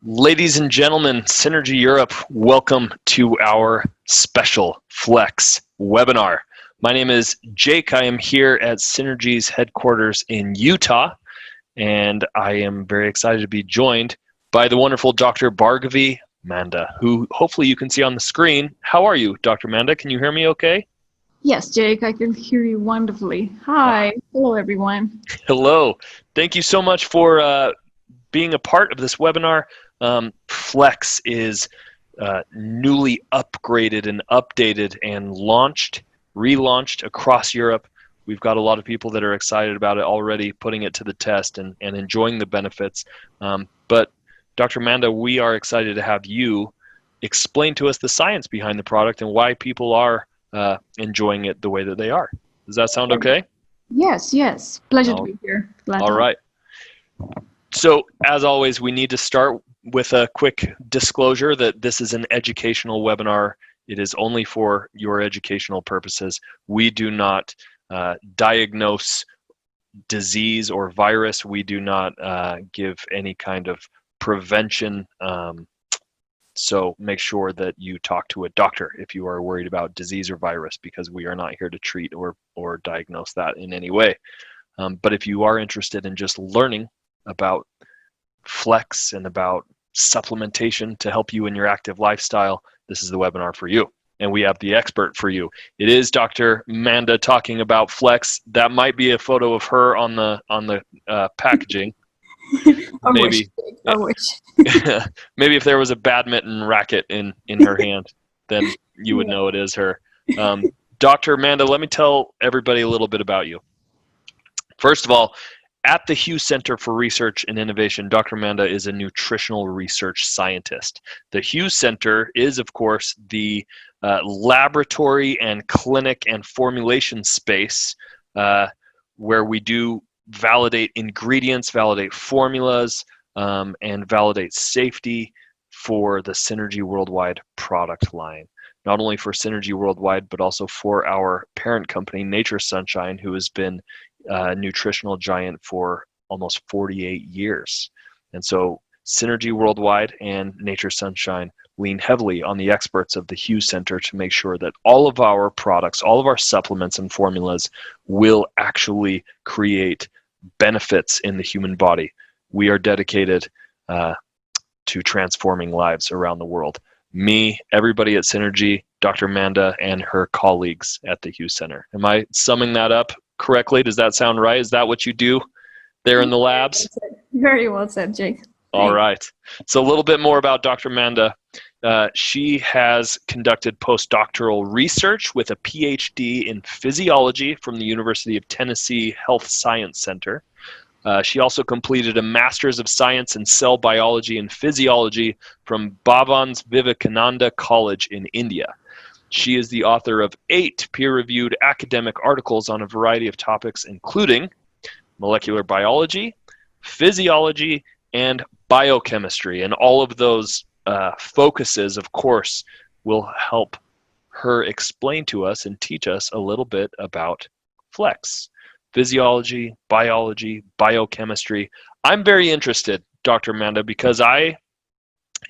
Ladies and gentlemen, Synergy Europe, welcome to our special Flex webinar. My name is Jake. I am here at Synergy's headquarters in Utah, and I am very excited to be joined by the wonderful Dr. Bhargavi Manda, who hopefully you can see on the screen. How are you, Dr. Manda? Can you hear me okay? Yes, Jake, I can hear you wonderfully. Hi. Hello, everyone. Hello. Thank you so much for being a part of this webinar. Flex is newly upgraded and updated and relaunched across Europe. We've got a lot of people that are excited about it already, putting it to the test and enjoying the benefits. But Dr. Manda, we are excited to have you explain to us the science behind the product and why people are enjoying it the way that they are. Does that sound okay? Yes. Pleasure to be here. All right. So, as always, we need to start with a quick disclosure that this is an educational webinar. It is only for your educational purposes. We do not diagnose disease or virus. We do not give any kind of prevention. So make sure that you talk to a doctor if you are worried about disease or virus, because we are not here to treat or diagnose that in any way. But if you are interested in just learning about Flex and about supplementation to help you in your active lifestyle, this is the webinar for you. And we have the expert for you. It is Dr. Manda talking about Flex. That might be a photo of her on the packaging. Maybe. I wish. Maybe if there was a badminton racket in her hand, then you would know it is her. Dr. Manda, let me tell everybody a little bit about you. First of all, at the Hughes Center for Research and Innovation, Dr. Manda is a nutritional research scientist. The Hughes Center is, of course, the laboratory and clinic and formulation space where we do validate ingredients, validate formulas, and validate safety for the Synergy Worldwide product line. Not only for Synergy Worldwide, but also for our parent company, Nature Sunshine, who has been a nutritional giant for almost 48 years. And so Synergy Worldwide and Nature Sunshine lean heavily on the experts of the Hughes Center to make sure that all of our products, all of our supplements and formulas will actually create benefits in the human body. We are dedicated to transforming lives around the world. Me, everybody at Synergy, Dr. Manda, and her colleagues at the Hughes Center. Am I summing that up correctly? Does that sound right? Is that what you do there in the labs? Very well said, Jake. All right. So a little bit more about Dr. Manda. She has conducted postdoctoral research with a PhD in physiology from the University of Tennessee Health Science Center. She also completed a Master's of Science in Cell Biology and Physiology from Bhavan's Vivekananda College in India. She is the author of 8 peer-reviewed academic articles on a variety of topics, including molecular biology, physiology, and biochemistry. And all of those focuses, of course, will help her explain to us and teach us a little bit about Flex. Physiology, biology, biochemistry. I'm very interested, Dr. Manda, because I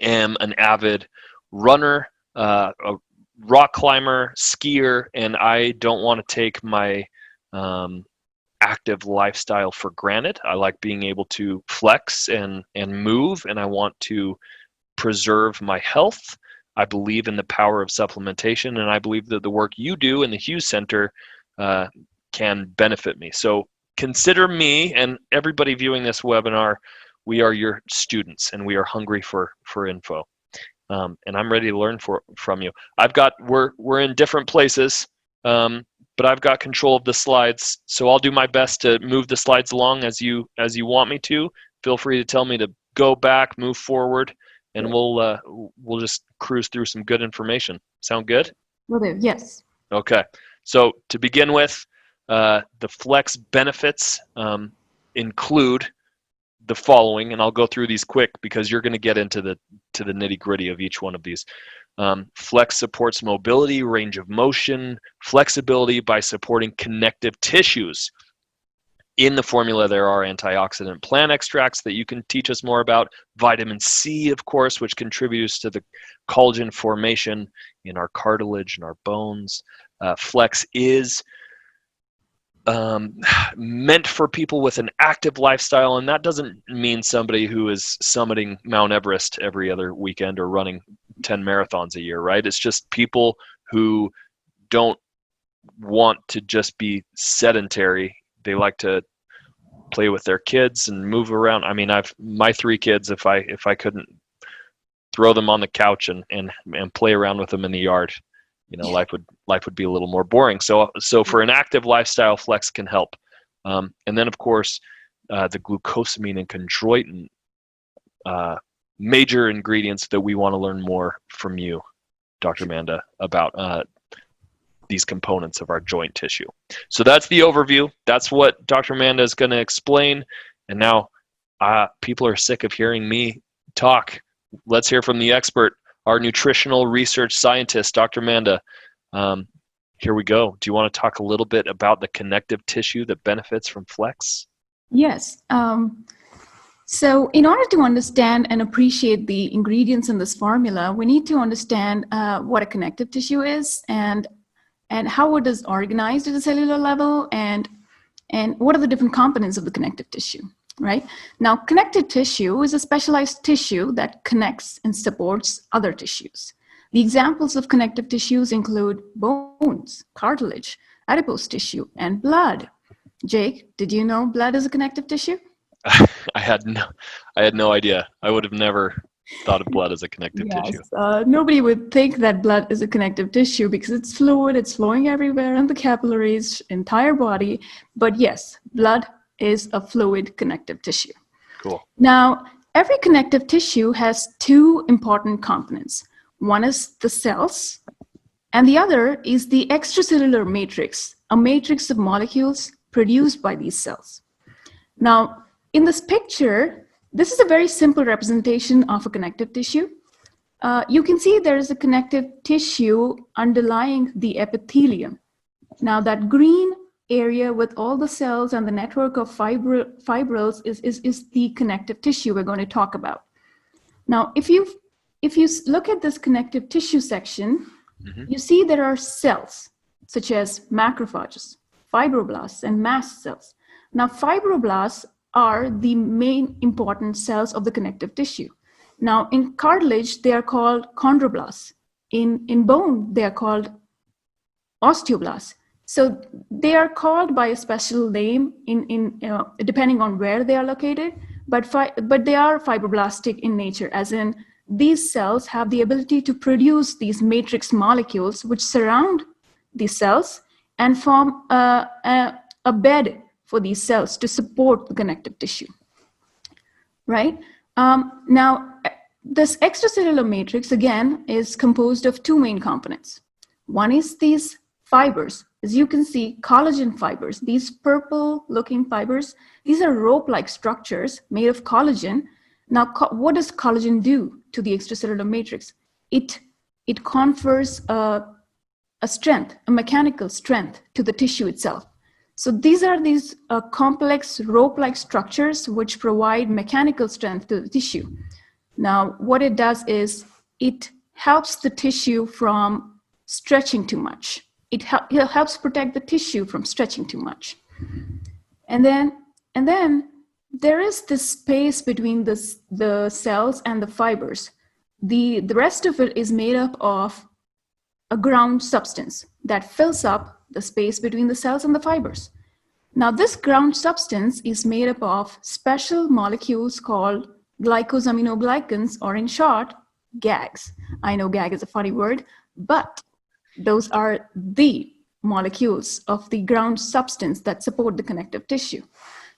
am an avid runner, a rock climber, skier, and I don't want to take my active lifestyle for granted. I like being able to flex and move, and I want to preserve my health. I believe in the power of supplementation, and I believe that the work you do in the Hughes Center can benefit me. So consider me and everybody viewing this webinar, we are your students and we are hungry for info. And I'm ready to learn from you. We're in different places, but I've got control of the slides, so I'll do my best to move the slides along as you want me to. Feel free to tell me to go back, move forward, and we'll just cruise through some good information. Sound good? Will do. Yes. Okay. So to begin with, the Flex benefits include the following, and I'll go through these quick because you're going to get into the nitty-gritty of each one of these. Flex supports mobility, range of motion, flexibility by supporting connective tissues. In the formula, there are antioxidant plant extracts that you can teach us more about. Vitamin C, of course, which contributes to the collagen formation in our cartilage and our bones. Flex is meant for people with an active lifestyle, and that doesn't mean somebody who is summiting Mount Everest every other weekend or running 10 marathons a year, right? It's just people who don't want to just be sedentary. They like to play with their kids and move around. I mean, my 3 kids, if I couldn't throw them on the couch and play around with them in the yard, life would be a little more boring. So for an active lifestyle, Flex can help. And then, of course, the glucosamine and chondroitin, major ingredients that we want to learn more from you, Dr. Manda, about these components of our joint tissue. So that's the overview. That's what Dr. Manda is going to explain. And now people are sick of hearing me talk. Let's hear from the expert, our nutritional research scientist, Dr. Manda. Here we go. Do you want to talk a little bit about the connective tissue that benefits from Flex? Yes. So in order to understand and appreciate the ingredients in this formula, we need to understand what a connective tissue is and how it is organized at a cellular level and what are the different components of the connective tissue, right? Now, connective tissue is a specialized tissue that connects and supports other tissues. The examples of connective tissues include bones, cartilage, adipose tissue, and blood. Jake, did you know blood is a connective tissue? I had no idea. I would have never thought of blood as a connective tissue. Nobody would think that blood is a connective tissue because it's fluid, it's flowing everywhere in the capillaries, entire body. But yes, blood is a fluid connective tissue. Cool. Now, every connective tissue has 2 important components. One is the cells, and the other is the extracellular matrix, a matrix of molecules produced by these cells. Now, in this picture, this is a very simple representation of a connective tissue. You can see there is a connective tissue underlying the epithelium. Now, that green area with all the cells and the network of fibrils is the connective tissue we're going to talk about. Now, if you look at this connective tissue section, you see there are cells such as macrophages, fibroblasts, and mast cells. Now, fibroblasts are the main important cells of the connective tissue. Now, in cartilage, they are called chondroblasts. In bone, they are called osteoblasts. So they are called by a special name depending on where they are located, but they are fibroblastic in nature, as in these cells have the ability to produce these matrix molecules which surround these cells and form a bed for these cells to support the connective tissue, right? Now, this extracellular matrix, again, is composed of 2 main components. One is these fibers. As you can see, collagen fibers, these purple-looking fibers, these are rope-like structures made of collagen. Now, what does collagen do to the extracellular matrix? It confers a strength, a mechanical strength to the tissue itself. So these are these complex rope-like structures which provide mechanical strength to the tissue. Now, what it does is it helps the tissue from stretching too much. It helps protect the tissue from stretching too much. And then there is this space between the cells and the fibers. The rest of it is made up of a ground substance that fills up the space between the cells and the fibers. Now, this ground substance is made up of special molecules called glycosaminoglycans, or in short, GAGs. I know GAG is a funny word, but those are the molecules of the ground substance that support the connective tissue.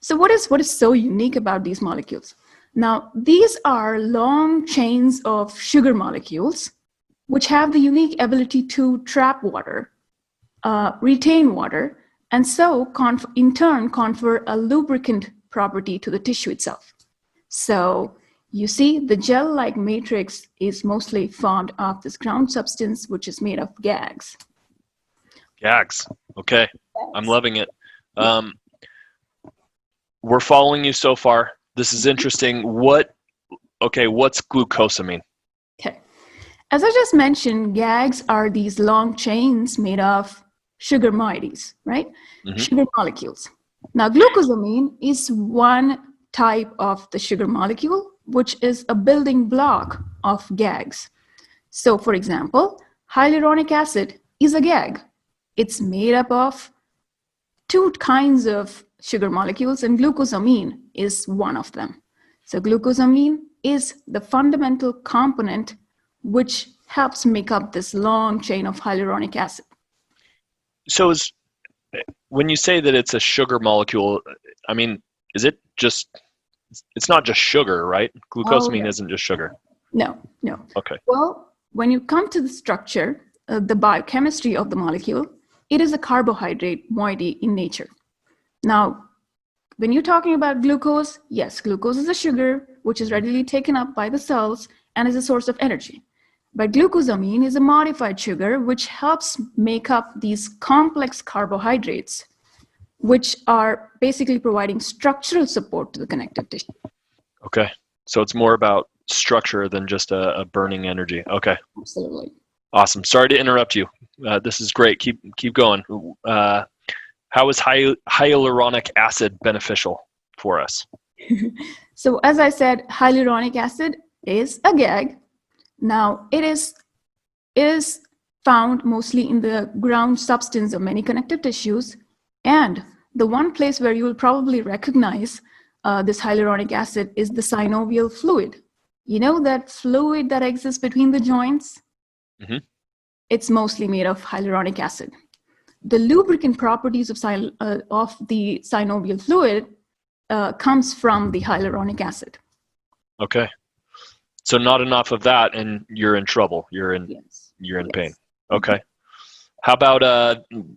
So what is so unique about these molecules? Now, these are long chains of sugar molecules which have the unique ability to trap water, retain water, and so in turn confer a lubricant property to the tissue itself. So you see the gel-like matrix is mostly formed of this ground substance which is made of GAGs. GAGs, okay, I'm loving it. we're following you so far. This is interesting. What's glucosamine? Okay. As I just mentioned, GAGs are these long chains made of sugar moieties, right? Mm-hmm. Sugar molecules. Now, glucosamine is one type of the sugar molecule, which is a building block of GAGs. So, for example, hyaluronic acid is a GAG. It's made up of two kinds of sugar molecules, and glucosamine is one of them. So glucosamine is the fundamental component which helps make up this long chain of hyaluronic acid. So when you say that it's a sugar molecule, I mean, it's not just sugar, right? Glucosamine isn't just sugar. No. Okay. Well, when you come to the structure, the biochemistry of the molecule, it is a carbohydrate moiety in nature. Now, when you're talking about glucose, yes, glucose is a sugar which is readily taken up by the cells and is a source of energy. But glucosamine is a modified sugar which helps make up these complex carbohydrates, which are basically providing structural support to the connective tissue. Okay. So it's more about structure than just a burning energy. Okay. Absolutely. Awesome. Sorry to interrupt you. This is great. Keep going. How is hyaluronic acid beneficial for us? So as I said, hyaluronic acid is a GAG. Now it is found mostly in the ground substance of many connective tissues, and the one place where you will probably recognize this hyaluronic acid is the synovial fluid. You know that fluid that exists between the joints? Mm-hmm. It's mostly made of hyaluronic acid. The lubricant properties of the synovial fluid comes from the hyaluronic acid. Okay. So not enough of that, and you're in trouble. You're in pain. Okay. How about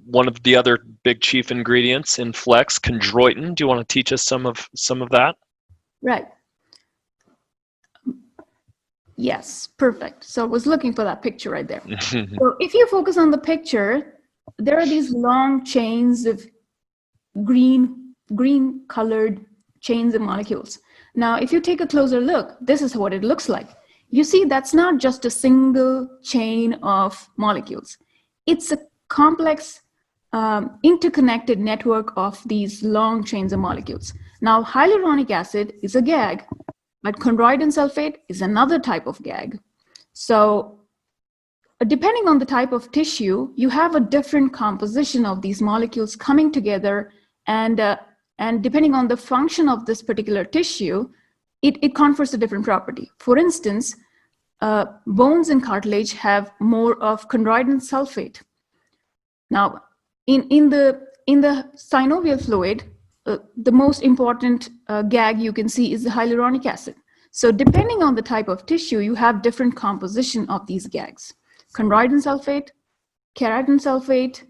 one of the other big chief ingredients in Flex, chondroitin? Do you want to teach us some of that? Right. Yes, perfect. So I was looking for that picture right there. So if you focus on the picture, there are these long chains of green colored chains of molecules. Now, if you take a closer look, this is what it looks like. You see, that's not just a single chain of molecules. It's a complex, interconnected network of these long chains of molecules. Now, hyaluronic acid is a GAG, but chondroitin sulfate is another type of GAG. So depending on the type of tissue, you have a different composition of these molecules coming together, and depending on the function of this particular tissue, it confers a different property. For instance, bones and cartilage have more of chondroitin sulfate. Now, in the synovial fluid, the most important GAG you can see is the hyaluronic acid. So depending on the type of tissue, you have different composition of these GAGs. Chondroitin sulfate, keratin sulfate,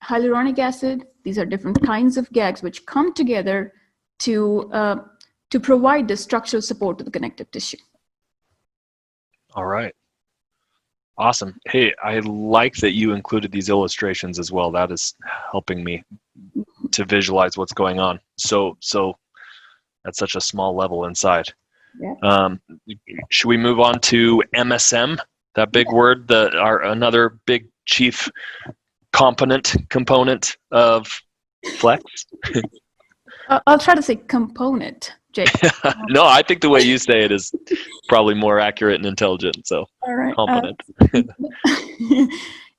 hyaluronic acid, these are different kinds of GAGs which come together to provide the structural support to the connective tissue. All right. Awesome. Hey, I like that you included these illustrations as well. That is helping me to visualize what's going on. So at such a small level inside. Yeah. Should we move on to MSM? That big word, another big chief component of Flex. I'll try to say component, Jake. No, I think the way you say it is probably more accurate and intelligent. So, all right. Component.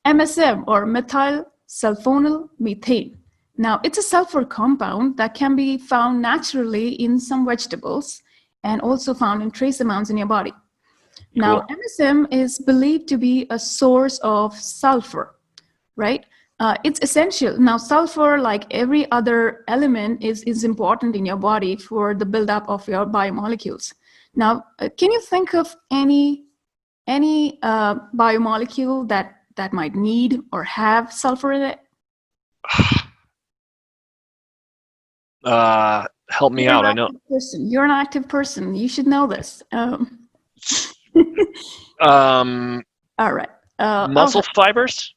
MSM, or methyl sulfonyl methane. Now, it's a sulfur compound that can be found naturally in some vegetables and also found in trace amounts in your body. Now, cool. MSM is believed to be a source of sulfur, right? It's essential. Now, sulfur, like every other element, is important in your body for the buildup of your biomolecules. Now, can you think of any biomolecule that might need or have sulfur in it? Help me out. I know. You're an active person. You should know this. All right. Muscle fibers?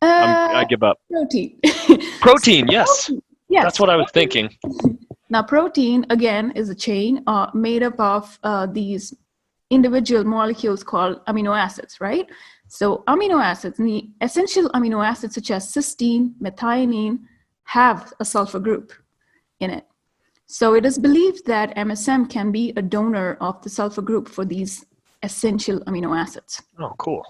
I give up. Protein. Protein, yes. Yes. That's what I was thinking. Now, protein, again, is a chain made up of these individual molecules called amino acids, right? So amino acids, and the essential amino acids such as cysteine, methionine, have a sulfur group in it. So it is believed that MSM can be a donor of the sulfur group for these essential amino acids. Oh, cool.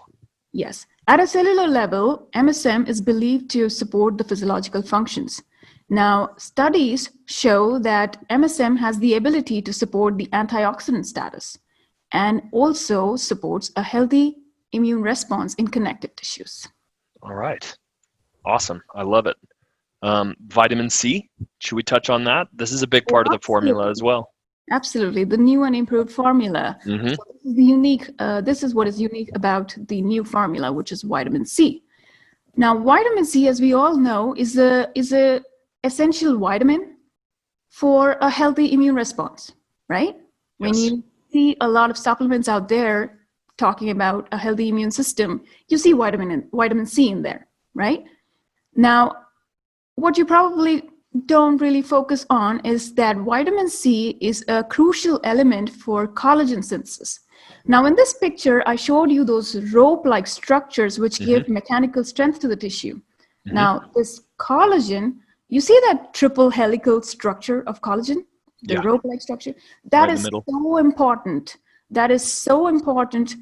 Yes. At a cellular level, MSM is believed to support the physiological functions. Now, studies show that MSM has the ability to support the antioxidant status and also supports a healthy immune response in connective tissues. All right. Awesome. I love it. Vitamin C, should we touch on that? This is a big part of the formula as well. Absolutely. The new and improved formula. Mm-hmm. So this is what is unique about the new formula, which is vitamin C. Now, vitamin C, as we all know, is a essential vitamin for a healthy immune response, right? When Yes. you see a lot of supplements out there talking about a healthy immune system, you see vitamin C in there, right? Now, what you probably don't really focus on is that vitamin C is a crucial element for collagen synthesis. Now, in this picture, I showed you those rope-like structures which give mechanical strength to the tissue. Now, this collagen, you see that triple helical structure of collagen, the rope-like structure? That is so important. That is so important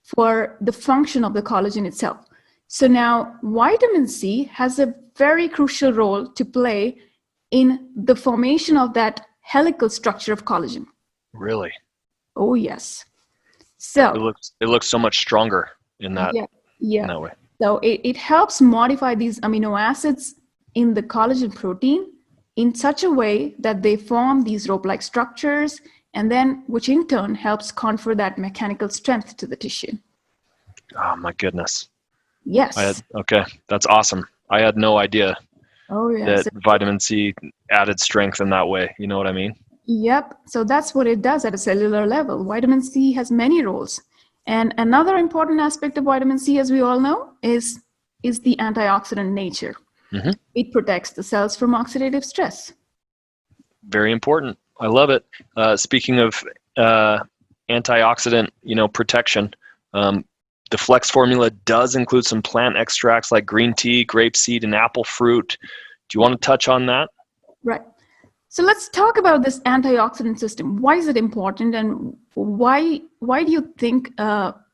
for the function of the collagen itself. So now vitamin C has a very crucial role to play in the formation of that helical structure of collagen. Really? Oh, yes. So it looks so much stronger in that, in that way. So it helps modify these amino acids in the collagen protein in such a way that they form these rope-like structures, and then which in turn helps confer that mechanical strength to the tissue. Oh my goodness. Yes. Okay, that's awesome. I had no idea that vitamin C added strength in that way. You know what I mean? Yep. So that's what it does at a cellular level. Vitamin C has many roles. And another important aspect of vitamin C, as we all know, is the antioxidant nature. Mm-hmm. It protects the cells from oxidative stress. Very important. I love it. Speaking of antioxidant, protection, the Flex formula does include some plant extracts like green tea, grapeseed, and apple fruit. Do you want to touch on that? Right. So let's talk about this antioxidant system. Why is it important, and why do you think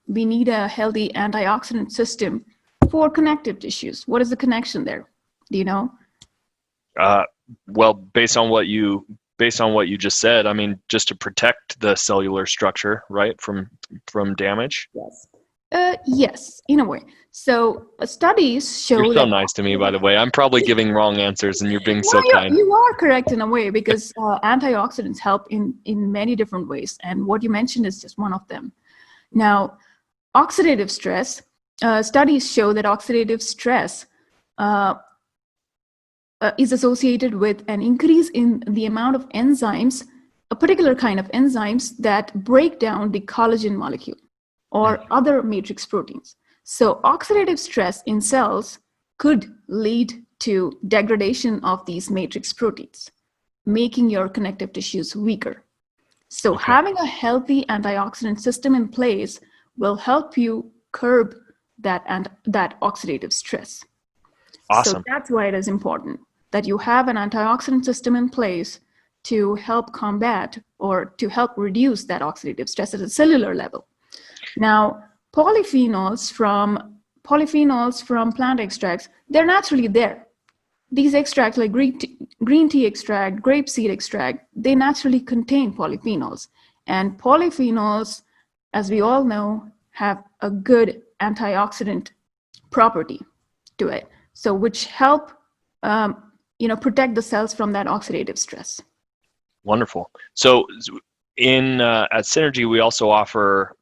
we need a healthy antioxidant system for connective tissues? What is the connection there? Do you know? Well, based on what you just said, I mean, just to protect the cellular structure, right, from damage. Yes. Yes, in a way. So studies show You're so nice to me, by the way. I'm probably giving wrong answers, and you're being so kind. You are correct in a way, because antioxidants help in many different ways, and what you mentioned is just one of them. Now, oxidative stress, studies show that oxidative stress is associated with an increase in the amount of enzymes, a particular kind of enzymes that break down the collagen molecule or other matrix proteins. So oxidative stress in cells could lead to degradation of these matrix proteins, making your connective tissues weaker. So having a healthy antioxidant system in place will help you curb that oxidative stress. Awesome. So that's why it is important that you have an antioxidant system in place to help combat or to help reduce that oxidative stress at a cellular level. Now, polyphenols from plant extracts, they're naturally there. These extracts like green tea extract, grapeseed extract, they naturally contain polyphenols. And polyphenols, as we all know, have a good antioxidant property to it. So which help protect the cells from that oxidative stress. Wonderful. So at Synergy, we also offer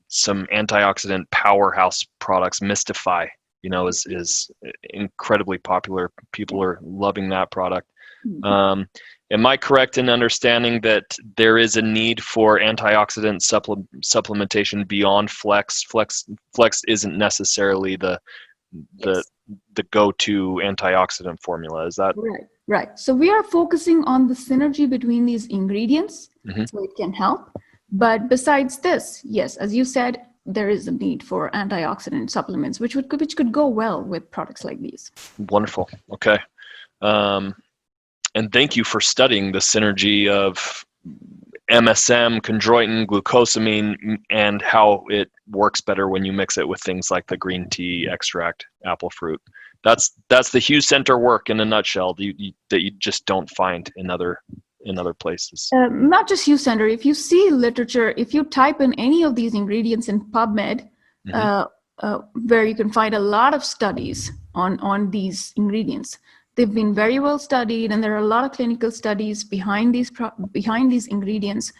some antioxidant powerhouse products. Mystify, is incredibly popular. People are loving that product. Am I correct in understanding that there is a need for antioxidant supplementation beyond Flex? Flex isn't necessarily the go-to antioxidant formula. Is that right? Right. So we are focusing on the synergy between these ingredients, so it can help. But besides this, yes, as you said, there is a need for antioxidant supplements, which could go well with products like these. Wonderful. Okay. And thank you for studying the synergy of MSM, chondroitin, glucosamine, and how it works better when you mix it with things like the green tea extract, apple fruit. That's the Hugh Center work in a nutshell that you just don't find in other places. Not just Hugh Center. If you see literature, if you type in any of these ingredients in PubMed, where you can find a lot of studies on these ingredients, they've been very well studied, and there are a lot of clinical studies behind these ingredients.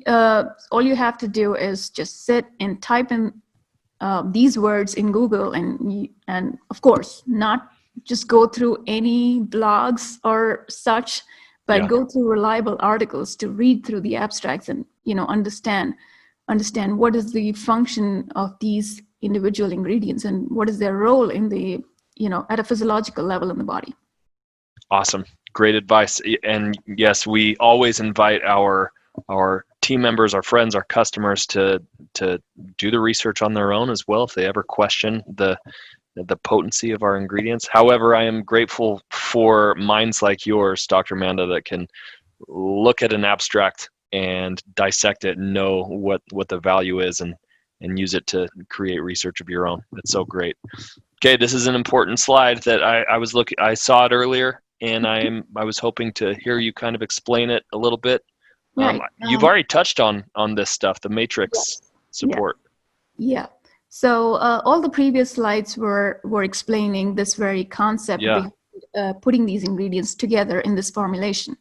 All you have to do is just sit and type in these words in Google, and of course, not just go through any blogs or such, but go through reliable articles to read through the abstracts and understand what is the function of these individual ingredients and what is their role in the at a physiological level in the body. Awesome. Great advice. And yes, we always invite our team members, our friends, our customers to do the research on their own as well if they ever question the potency of our ingredients. However, I am grateful for minds like yours, Dr. Manda, that can look at an abstract and dissect it and know what the value is and use it to create research of your own. That's so great. Okay, this is an important slide that I saw it earlier, and I was hoping to hear you kind of explain it a little bit. Right. You've already touched on this stuff, the matrix support. Yeah. So all the previous slides were explaining this very concept behind putting these ingredients together in this formulation.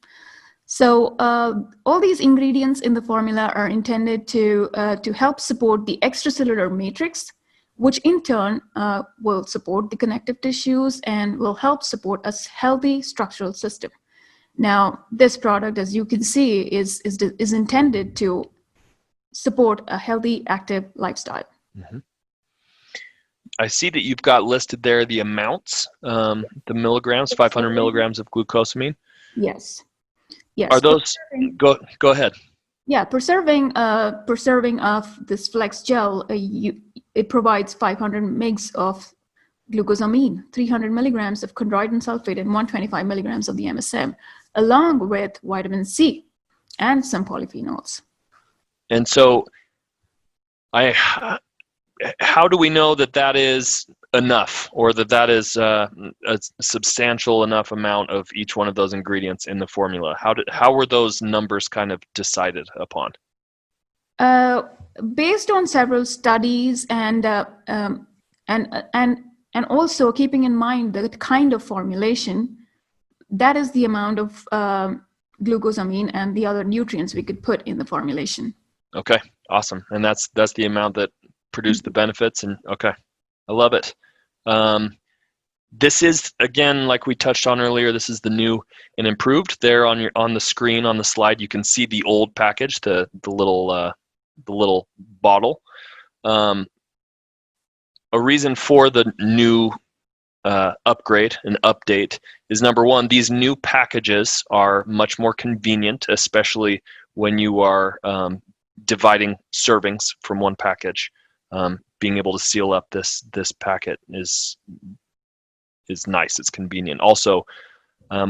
So all these ingredients in the formula are intended to help support the extracellular matrix, which in turn will support the connective tissues and will help support a healthy structural system. Now, this product, as you can see, is intended to support a healthy, active lifestyle. Mm-hmm. I see that you've got listed there the amounts, the milligrams, 500 milligrams of glucosamine. Yes. Yes. Are those? Go ahead. Yeah, per serving of this flex gel, it provides 500 mg of glucosamine, 300 milligrams of chondroitin sulfate, and 125 milligrams of the MSM, along with vitamin C and some polyphenols. And so, how do we know that is enough, or that is a substantial enough amount of each one of those ingredients in the formula? How were those numbers kind of decided upon? Based on several studies and also keeping in mind the kind of formulation, that is the amount of glucosamine and the other nutrients we could put in the formulation. Okay, awesome. And that's the amount that produced the benefits. And okay, I love it. This is, again, like we touched on earlier, this is the new and improved. There on the screen on the slide, you can see the old package, the little bottle. A reason for the new upgrade and update is, number one, these new packages are much more convenient, especially when you are dividing servings from one package. Being able to seal up this packet is nice. It's convenient. Also,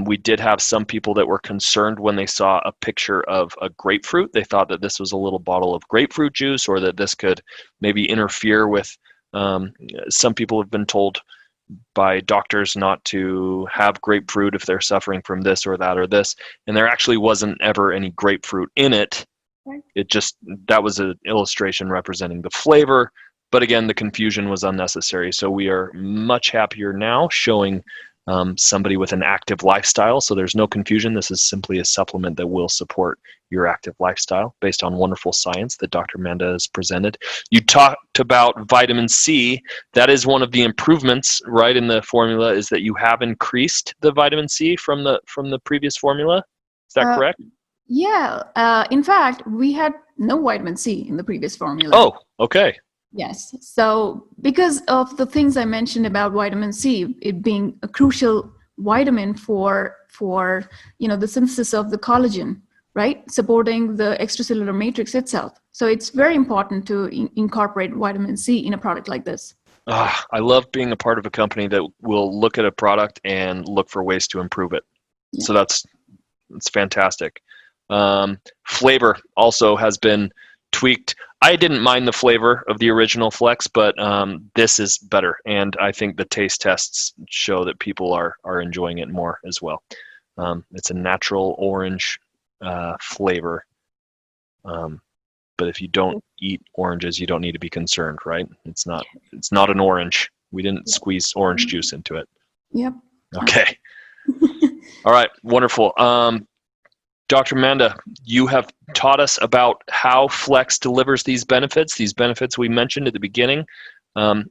we did have some people that were concerned when they saw a picture of a grapefruit. They thought that this was a little bottle of grapefruit juice, or that this could maybe interfere with. Some people have been told by doctors not to have grapefruit if they're suffering from this or that or this, and there actually wasn't ever any grapefruit in it. That was an illustration representing the flavor, but again, the confusion was unnecessary. So we are much happier now showing somebody with an active lifestyle. So there's no confusion. This is simply a supplement that will support your active lifestyle based on wonderful science that Dr. Manda has presented. You talked about vitamin C. That is one of the improvements, right, in the formula, is that you have increased the vitamin C from the previous formula. Is that correct? Yeah. In fact, we had no vitamin C in the previous formula. Oh, okay. Yes. So because of the things I mentioned about vitamin C, it being a crucial vitamin for the synthesis of the collagen, right? Supporting the extracellular matrix itself. So it's very important to incorporate vitamin C in a product like this. I love being a part of a company that will look at a product and look for ways to improve it. Yeah. So that's fantastic. Flavor also has been tweaked. I didn't mind the flavor of the original Flex, but this is better, and I think the taste tests show that people are enjoying it more as well. It's a natural orange flavor, but if you don't eat oranges, you don't need to be concerned, right? It's not an orange. We didn't squeeze orange juice into it. Yep. Okay. All right. Wonderful. Dr. Manda, you have taught us about how Flex delivers these benefits we mentioned at the beginning.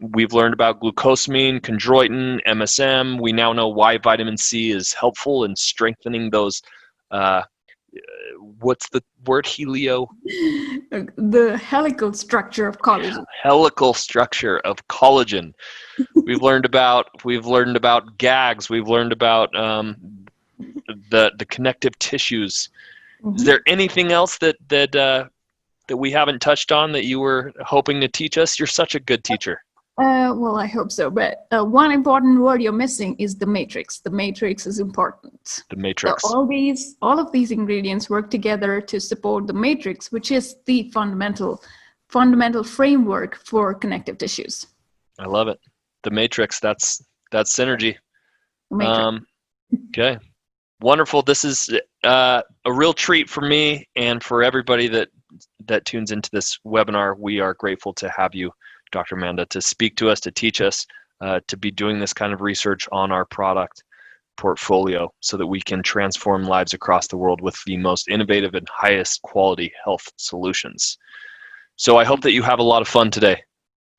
We've learned about glucosamine, chondroitin, MSM. We now know why vitamin C is helpful in strengthening those, what's the word, helio? The helical structure of collagen. Helical structure of collagen. We've learned about gags. We've learned about the connective tissues. Mm-hmm. Is there anything else that we haven't touched on that you were hoping to teach us? You're such a good teacher. Well, I hope so. But one important word you're missing is the matrix. The matrix is important. The matrix. So all of these ingredients work together to support the matrix, which is the fundamental framework for connective tissues. I love it. The matrix. That's synergy. Okay. Wonderful. This is a real treat for me and for everybody that tunes into this webinar. We are grateful to have you, Dr. Manda, to speak to us, to teach us, to be doing this kind of research on our product portfolio so that we can transform lives across the world with the most innovative and highest quality health solutions. So I hope that you have a lot of fun today.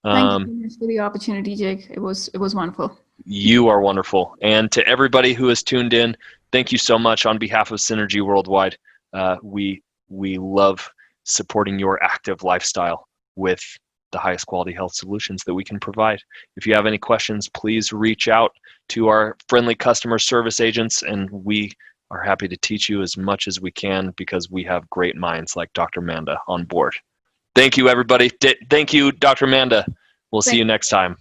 Thank you so much for the opportunity, Jake. It was wonderful. You are wonderful. And to everybody who has tuned in, thank you so much on behalf of Synergy Worldwide. We love supporting your active lifestyle with the highest quality health solutions that we can provide. If you have any questions, please reach out to our friendly customer service agents, and we are happy to teach you as much as we can because we have great minds like Dr. Manda on board. Thank you, everybody. Thank you, Dr. Manda. We'll see you next time.